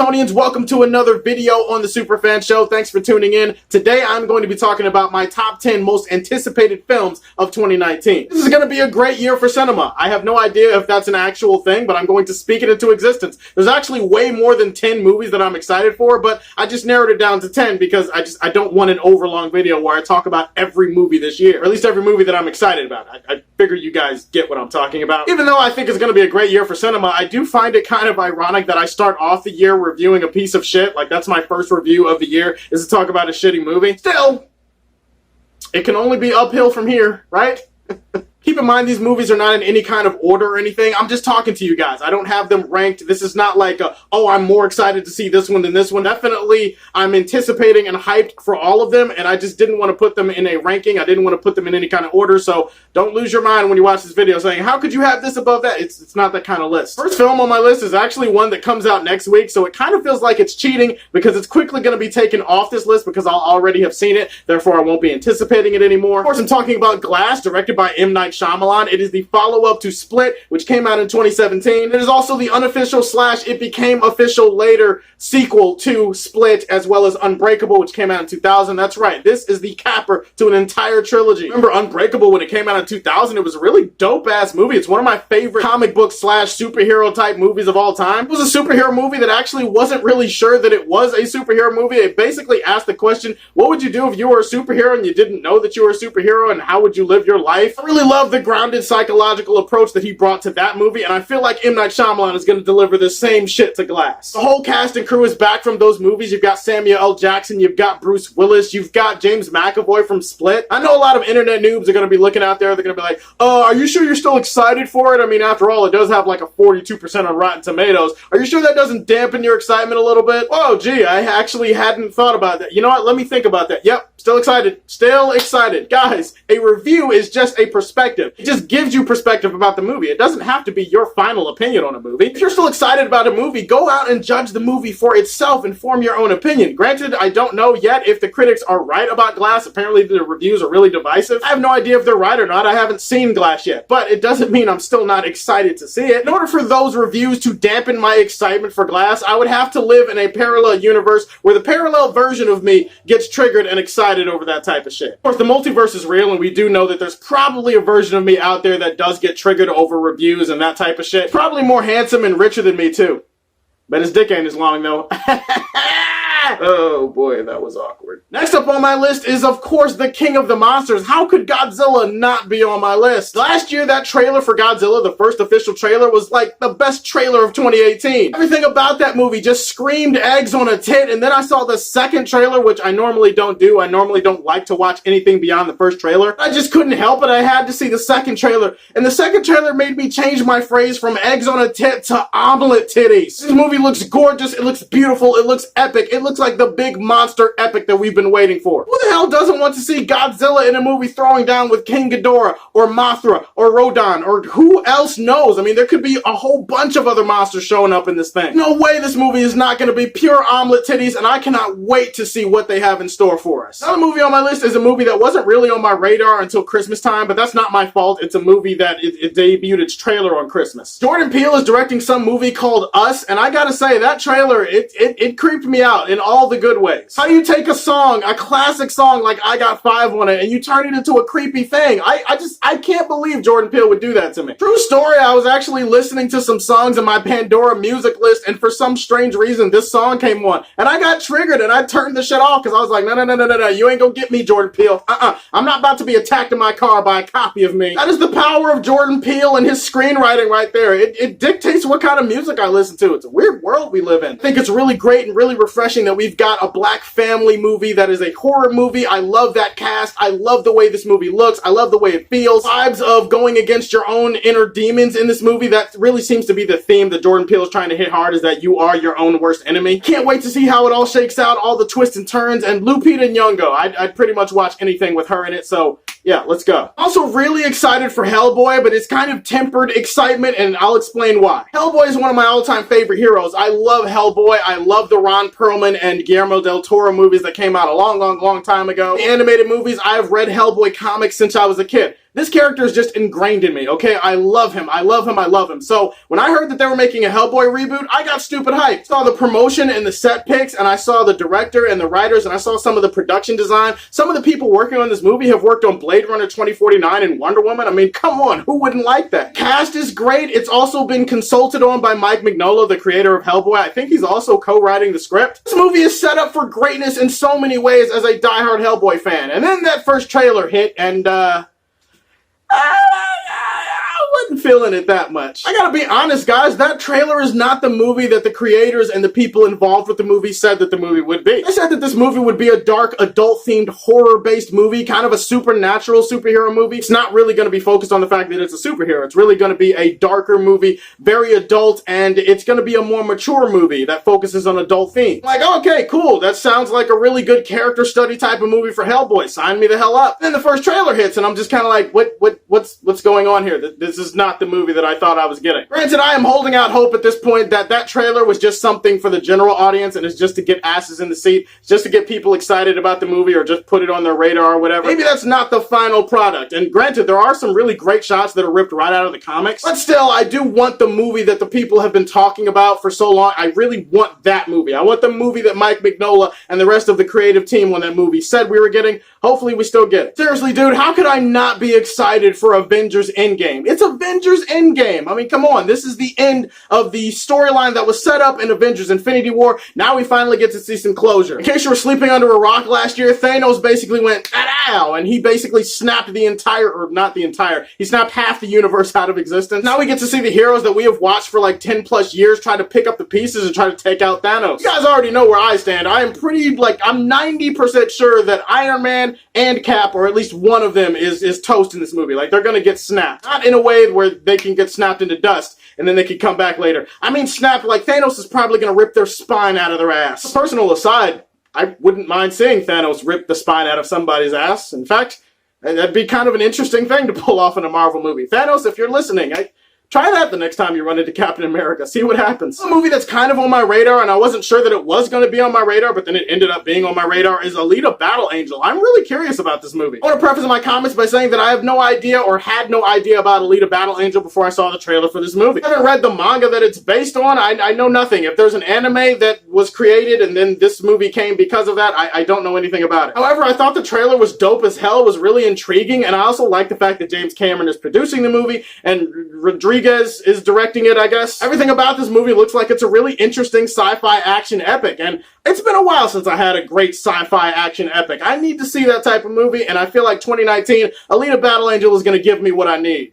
Supertonians, welcome to another video on the Superfan Show. Thanks for tuning in. Today I'm going to be talking about my top 10 most anticipated films of 2019. This is going to be a great year for cinema. I have no idea if that's an actual thing, but I'm going to speak it into existence. There's actually way more than 10 movies that I'm excited for, but I just narrowed it down to 10 because I don't want an overlong video where I talk about every movie this year, or at least every movie that I'm excited about. I figure you guys get what I'm talking about. Even though I think it's going to be a great year for cinema, I do find it kind of ironic that I start off the year reviewing a piece of shit. Like, that's my first review of the year, is to talk about a shitty movie. Still, it can only be uphill from here, right? Keep in mind, these movies are not in any kind of order or anything. I'm just talking to you guys. I don't have them ranked. This is not like, oh, I'm more excited to see this one than this one. Definitely, I'm anticipating and hyped for all of them, and I just didn't want to put them in a ranking. I didn't want to put them in any kind of order, so don't lose your mind when you watch this video saying, how could you have this above that? It's not that kind of list. First film on my list is actually one that comes out next week, so it kind of feels like it's cheating because it's quickly going to be taken off this list because I'll already have seen it. Therefore, I won't be anticipating it anymore. Of course, I'm talking about Glass, directed by M. Night Shyamalan. It is the follow-up to Split, which came out in 2017. It is also the unofficial / it became official later sequel to Split, as well as Unbreakable, which came out in 2000. That's right, this is the capper to an entire trilogy. Remember Unbreakable when it came out in 2000? It was a really dope-ass movie. It's one of my favorite comic book / superhero type movies of all time. It was a superhero movie that actually wasn't really sure that it was a superhero movie. It basically asked the question, what would you do if you were a superhero and you didn't know that you were a superhero, and how would you live your life? I really love the grounded psychological approach that he brought to that movie, and I feel like M. Night Shyamalan is going to deliver the same shit to Glass. The whole cast and crew is back from those movies. You've got Samuel L. Jackson, you've got Bruce Willis, you've got James McAvoy from Split. I know a lot of internet noobs are going to be looking out there, they're going to be like, are you sure you're still excited for it? I mean, after all, it does have like a 42% on Rotten Tomatoes. Are you sure that doesn't dampen your excitement a little bit? Whoa, gee, I actually hadn't thought about that. You know what, let me think about that. Yep, still excited. Still excited. Guys, a review is just a perspective. It just gives you perspective about the movie. It doesn't have to be your final opinion on a movie. If you're still excited about a movie, go out and judge the movie for itself and form your own opinion. Granted, I don't know yet if the critics are right about Glass. Apparently the reviews are really divisive. I have no idea if they're right or not. I haven't seen Glass yet, but it doesn't mean I'm still not excited to see it. In order for those reviews to dampen my excitement for Glass, I would have to live in a parallel universe where the parallel version of me gets triggered and excited over that type of shit. Of course, the multiverse is real, and we do know that there's probably a version of me out there that does get triggered over reviews and that type of shit. Probably more handsome and richer than me too. Bet his dick ain't as long though. Oh boy, that was awkward. Next up on my list is, of course, the King of the Monsters. How could Godzilla not be on my list? Last year, that trailer for Godzilla, the first official trailer, was like the best trailer of 2018. Everything about that movie just screamed eggs on a tit, and then I saw the second trailer, which I normally don't do. I normally don't like to watch anything beyond the first trailer. I just couldn't help it. I had to see the second trailer, and the second trailer made me change my phrase from eggs on a tit to omelet titties. This movie looks gorgeous, it looks beautiful, it looks epic, it looks like the big monster epic that we've been waiting for. Who the hell doesn't want to see Godzilla in a movie throwing down with King Ghidorah or Mothra or Rodan or who else knows? I mean, there could be a whole bunch of other monsters showing up in this thing. No way this movie is not going to be pure omelet titties, and I cannot wait to see what they have in store for us. Another movie on my list is a movie that wasn't really on my radar until Christmas time, but that's not my fault. It's a movie that it debuted its trailer on Christmas. Jordan Peele is directing some movie called Us, and I gotta say, that trailer, it creeped me out in all the good ways. How do you take a song, a classic song like I Got Five on it, and you turn it into a creepy thing? I can't believe Jordan Peele would do that to me. True story, I was actually listening to some songs in my Pandora music list, and for some strange reason, this song came on, and I got triggered, and I turned the shit off, because I was like, no, you ain't gonna get me, Jordan Peele. I'm not about to be attacked in my car by a copy of me. That is the power of Jordan Peele and his screenwriting right there. It dictates what kind of music I listen to. It's a weird world we live in. I think it's really great and really refreshing that we've got a black family movie that is a horror movie. I love that cast. I love the way this movie looks. I love the way it feels. Vibes of going against your own inner demons in this movie. That really seems to be the theme that Jordan Peele is trying to hit hard, is that you are your own worst enemy. Can't wait to see how it all shakes out, all the twists and turns, and Lupita Nyong'o. I'd pretty much watch anything with her in it, so yeah, let's go. Also really excited for Hellboy, but it's kind of tempered excitement, and I'll explain why. Hellboy is one of my all-time favorite heroes. I love Hellboy. I love the Ron Perlman and Guillermo del Toro movies that came out a long time ago. The animated movies, I have read Hellboy comics since I was a kid. This character is just ingrained in me, okay? I love him, I love him, I love him. So when I heard that they were making a Hellboy reboot, I got stupid hyped. Saw the promotion and the set pics, and I saw the director and the writers, and I saw some of the production design. Some of the people working on this movie have worked on Blade Runner 2049 and Wonder Woman. I mean, come on, who wouldn't like that? Cast is great. It's also been consulted on by Mike Mignola, the creator of Hellboy. I think he's also co-writing the script. This movie is set up for greatness in so many ways as a diehard Hellboy fan. And then that first trailer hit, and I wasn't feeling it that much. I gotta be honest, guys, that trailer is not the movie that the creators and the people involved with the movie said that the movie would be. They said that this movie would be a dark, adult-themed, horror-based movie, kind of a supernatural superhero movie. It's not really gonna be focused on the fact that it's a superhero. It's really gonna be a darker movie, very adult, and it's gonna be a more mature movie that focuses on adult themes. Like, okay, cool, that sounds like a really good character study type of movie for Hellboy. Sign me the hell up. Then the first trailer hits, and I'm just kind of like, what's going on here? This is not the movie that I thought I was getting. Granted, I am holding out hope at this point that that trailer was just something for the general audience and it's just to get asses in the seat, just to get people excited about the movie or just put it on their radar or whatever. Maybe that's not the final product. And granted, there are some really great shots that are ripped right out of the comics. But still, I do want the movie that the people have been talking about for so long. I really want that movie. I want the movie that Mike Mignola and the rest of the creative team on that movie said we were getting. Hopefully we still get it. Seriously, dude, how could I not be excited for Avengers Endgame? It's Avengers Endgame. I mean, come on. This is the end of the storyline that was set up in Avengers Infinity War. Now we finally get to see some closure. In case you were sleeping under a rock last year, Thanos basically went, ow, and he basically snapped the entire, or not the entire, he snapped half the universe out of existence. Now we get to see the heroes that we have watched for like 10 plus years try to pick up the pieces and try to take out Thanos. You guys already know where I stand. I am pretty, I'm 90% sure that Iron Man and Cap, or at least one of them, is toast in this movie. Like, they're gonna get snapped. Not in a way where they can get snapped into dust and then they can come back later. I mean snapped like Thanos is probably gonna rip their spine out of their ass. Personal aside, I wouldn't mind seeing Thanos rip the spine out of somebody's ass. In fact, that'd be kind of an interesting thing to pull off in a Marvel movie. Thanos, if you're listening, try that the next time you run into Captain America. See what happens. A movie that's kind of on my radar, and I wasn't sure that it was going to be on my radar, but then it ended up being on my radar, is Alita Battle Angel. I'm really curious about this movie. I want to preface my comments by saying that I have no idea or had no idea about Alita Battle Angel before I saw the trailer for this movie. I haven't read the manga that it's based on. I know nothing. If there's an anime that was created and then this movie came because of that, I don't know anything about it. However, I thought the trailer was dope as hell, was really intriguing, and I also like the fact that James Cameron is producing the movie and Rodriguez is directing it, I guess. Everything about this movie looks like it's a really interesting sci-fi action epic, and it's been a while since I had a great sci-fi action epic. I need to see that type of movie, and I feel like 2019, Alita Battle Angel is going to give me what I need.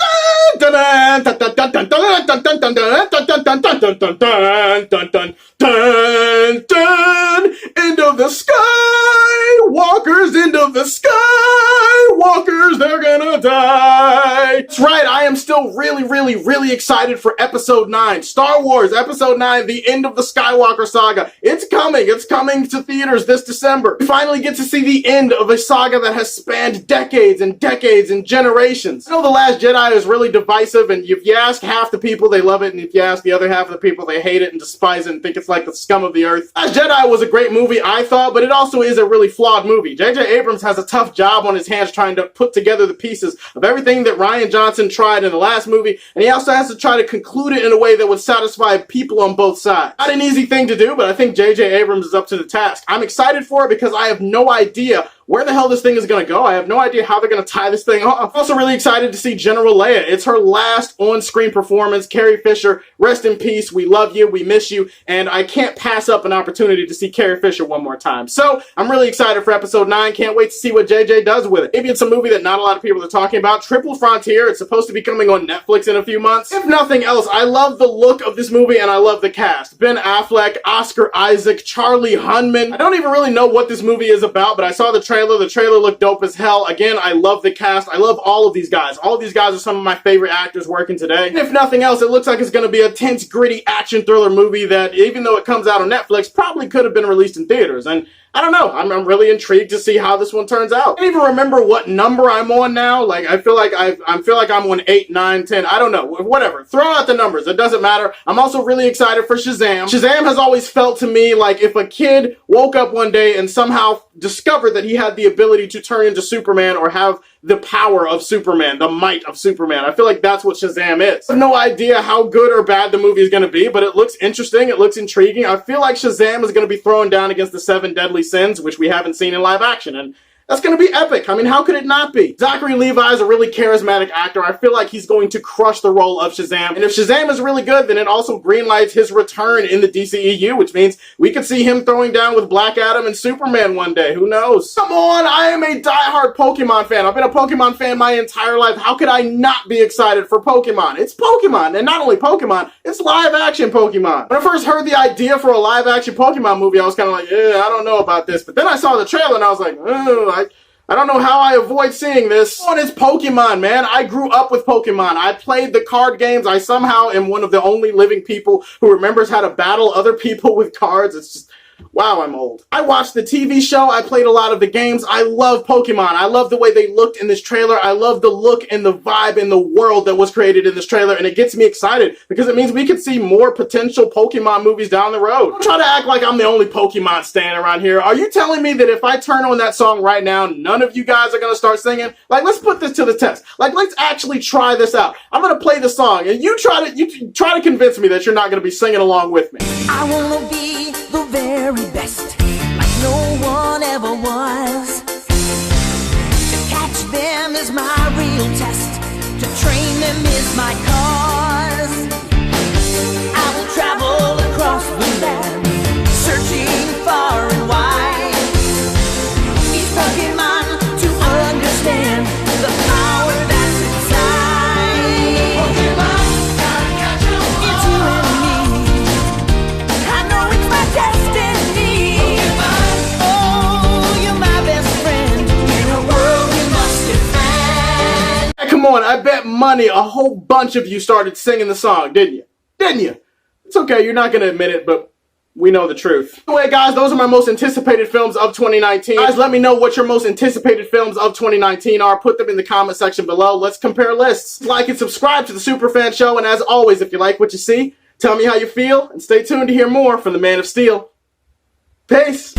End of the sky, walkers, end of the sky, walkers, they're gonna die. That's right, I am still really excited for Episode 9. Star Wars Episode 9, the end of the Skywalker saga. It's coming to theaters this December. We finally get to see the end of a saga that has spanned decades and decades and generations. I know The Last Jedi is really divisive, and if you ask half the people, they love it, and if you ask the other half of the people, they hate it and despise it and think it's like the scum of the earth. Last Jedi was a great movie, I thought, but it also is a really flawed movie. J.J. Abrams has a tough job on his hands trying to put together the pieces of everything that Rian Johnson tried in the last movie, and he also has to try to conclude it in a way that would satisfy people on both sides. Not an easy thing to do, but I think J.J. Abrams is up to the task. I'm excited for it because I have no idea where the hell this thing is going to go. I have no idea how they're going to tie this thing off. I'm also really excited to see General Leia. It's her last on-screen performance. Carrie Fisher, rest in peace. We love you. We miss you. And I can't pass up an opportunity to see Carrie Fisher one more time. So I'm really excited for Episode 9. Can't wait to see what JJ does with it. Maybe it's a movie that not a lot of people are talking about. Triple Frontier. It's supposed to be coming on Netflix in a few months. If nothing else, I love the look of this movie and I love the cast. Ben Affleck, Oscar Isaac, Charlie Hunnam. I don't even really know what this movie is about, but I saw the trailer. The trailer looked dope as hell. Again, I love the cast. I love all of these guys. All of these guys are some of my favorite actors working today. And if nothing else, it looks like it's going to be a tense, gritty action thriller movie that, even though it comes out on Netflix, probably could have been released in theaters. And I don't know. I'm really intrigued to see how this one turns out. I don't even remember what number I'm on now. Like, I feel like I'm on 8, 9, 10. I don't know. Whatever. Throw out the numbers. It doesn't matter. I'm also really excited for Shazam. Shazam has always felt to me like if a kid woke up one day and somehow discovered that he had the ability to turn into Superman or have the power of Superman, the might of Superman. I feel like that's what Shazam is. I have no idea how good or bad the movie is going to be, but it looks interesting, it looks intriguing. I feel like Shazam is going to be throwing down against the 7 deadly sins, which we haven't seen in live action, and that's going to be epic. I mean, how could it not be? Zachary Levi is a really charismatic actor. I feel like he's going to crush the role of Shazam. And if Shazam is really good, then it also greenlights his return in the DCEU, which means we could see him throwing down with Black Adam and Superman one day. Who knows? Come on, I am a diehard Pokemon fan. I've been a Pokemon fan my entire life. How could I not be excited for Pokemon? It's Pokemon, and not only Pokemon, it's live-action Pokemon. When I first heard the idea for a live-action Pokemon movie, I was kind of like, I don't know about this. But then I saw the trailer, and I was like, I don't know how I avoid seeing this. Oh, it's Pokemon, man. I grew up with Pokemon. I played the card games. I somehow am one of the only living people who remembers how to battle other people with cards. It's just, wow, I'm old. I watched the TV show. I played a lot of the games. I love Pokemon. I love the way they looked in this trailer. I love the look and the vibe and the world that was created in this trailer, and it gets me excited because it means we could see more potential Pokemon movies down the road. Don't try to act like I'm the only Pokemon stan around here. Are you telling me that if I turn on that song right now, none of you guys are going to start singing? Like, let's put this to the test. Like, let's actually try this out. I'm going to play the song, and you try to convince me that you're not going to be singing along with me. I want to be the very best, like no one ever was. To catch them is my real test, to train them is my cause. I will travel across the land, searching far and wide. Each Pokemon to understand the power that's inside. Pokemon, gotta catch 'em all. It's you and me. I know it's my destiny. Pokemon, oh, you're my best friend in a world we must defend. Hey, come on, I bet money a whole bunch of you started singing the song, didn't you? Didn't you? It's okay, you're not going to admit it, but we know the truth. Anyway, guys, those are my most anticipated films of 2019. Guys, let me know what your most anticipated films of 2019 are. Put them in the comment section below. Let's compare lists. Like and subscribe to the Superfan Show, and as always, if you like what you see, tell me how you feel, and stay tuned to hear more from the Man of Steel. Peace!